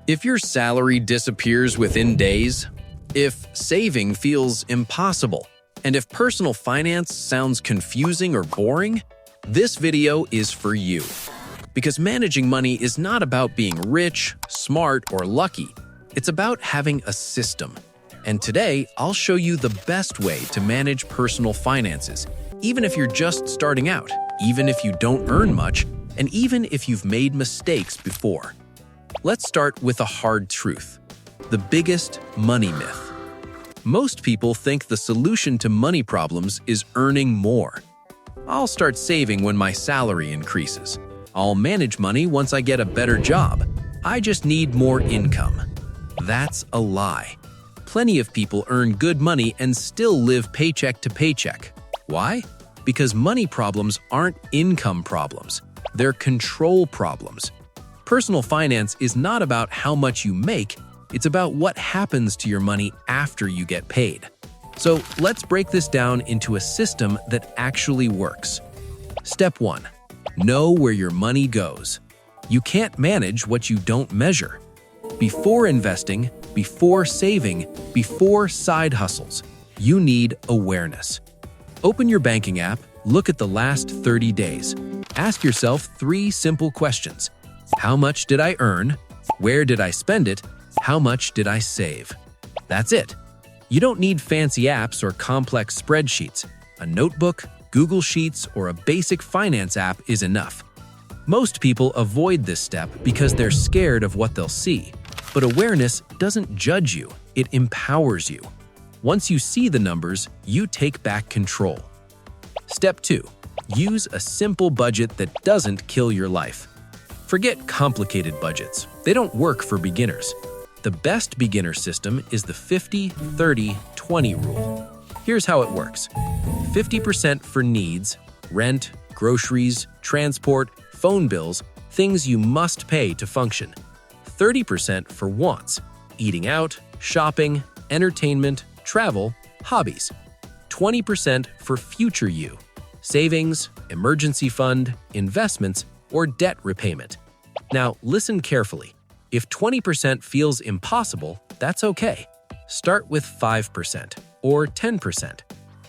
If your salary disappears within days, if saving feels impossible, and if personal finance sounds confusing or boring, this video is for you. Because managing money is not about being rich, smart, or lucky. It's about having a system. And today, I'll show you the best way to manage personal finances, even if you're just starting out, even if you don't earn much, and even if you've made mistakes before. Let's start with a hard truth: the biggest money myth. Most people think the solution to money problems is earning more. I'll start saving when my salary increases. I'll manage money once I get a better job. I just need more income. That's a lie. Plenty of people earn good money and still live paycheck to paycheck. Why? Because money problems aren't income problems. They're control problems. Personal finance is not about how much you make, it's about what happens to your money after you get paid. So let's break this down into a system that actually works. Step 1. Know where your money goes. You can't manage what you don't measure. Before investing, before saving, before side hustles, you need awareness. Open your banking app, look at the last 30 days. Ask yourself 3 simple questions. How much did I earn? Where did I spend it? How much did I save? That's it. You don't need fancy apps or complex spreadsheets. A notebook, Google Sheets, or a basic finance app is enough. Most people avoid this step because they're scared of what they'll see. But awareness doesn't judge you, it empowers you. Once you see the numbers, you take back control. Step 2. Use a simple budget that doesn't kill your life. Forget complicated budgets. They don't work for beginners. The best beginner system is the 50-30-20 rule. Here's how it works. 50% for needs, rent, groceries, transport, phone bills, things you must pay to function. 30% for wants, eating out, shopping, entertainment, travel, hobbies. 20% for future you, savings, emergency fund, investments, or debt repayment. Now, listen carefully. If 20% feels impossible, that's okay. Start with 5% or 10%.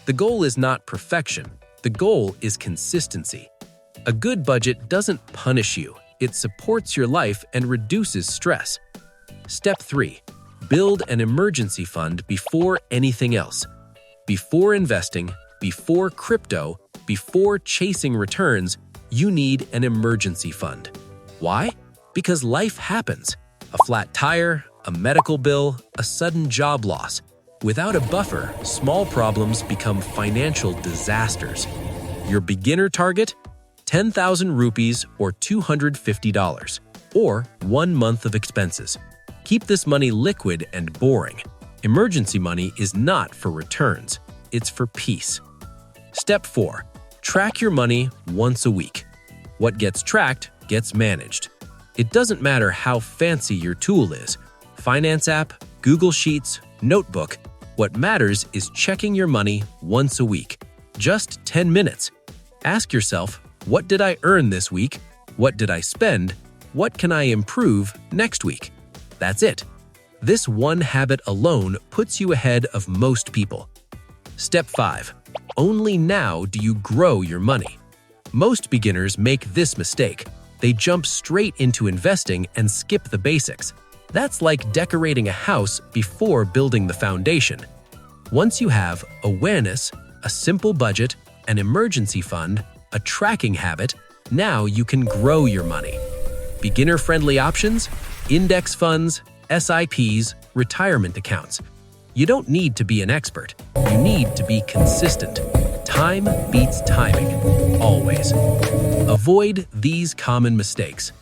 The goal is not perfection. The goal is consistency. A good budget doesn't punish you. It supports your life and reduces stress. Step 3. Build an emergency fund before anything else. Before investing, before crypto, before chasing returns, you need an emergency fund. Why? Because life happens. A flat tire, a medical bill, a sudden job loss. Without a buffer, small problems become financial disasters. Your beginner target? 10,000 rupees or $250, or 1 month of expenses. Keep this money liquid and boring. Emergency money is not for returns, it's for peace. Step 4. Track your money once a week. What gets tracked gets managed. It doesn't matter how fancy your tool is. Finance app, Google Sheets, notebook. What matters is checking your money once a week. Just 10 minutes. Ask yourself, what did I earn this week? What did I spend? What can I improve next week? That's it. This one habit alone puts you ahead of most people. Step 5. Only now do you grow your money. Most beginners make this mistake. They jump straight into investing and skip the basics. That's like decorating a house before building the foundation. Once you have awareness, a simple budget, an emergency fund, a tracking habit, now you can grow your money. Beginner-friendly options, index funds, SIPs, retirement accounts. You don't need to be an expert. You need to be consistent. Time beats timing, always. Avoid these common mistakes.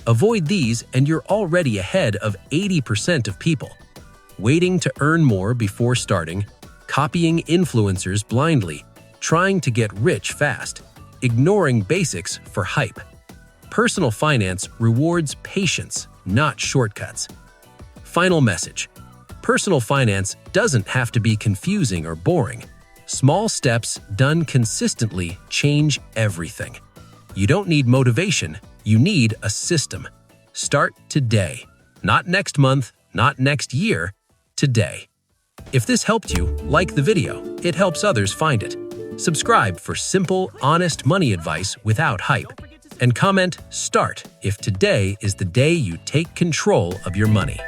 Avoid these and you're already ahead of 80% of people. Waiting to earn more before starting, copying influencers blindly, trying to get rich fast, ignoring basics for hype. Personal finance rewards patience, not shortcuts. Final message. Personal finance doesn't have to be confusing or boring. Small steps done consistently change everything. You don't need motivation, you need a system. Start today. Not next month, not next year, today. If this helped you, like the video. It helps others find it. Subscribe for simple, honest money advice without hype. And comment START if today is the day you take control of your money.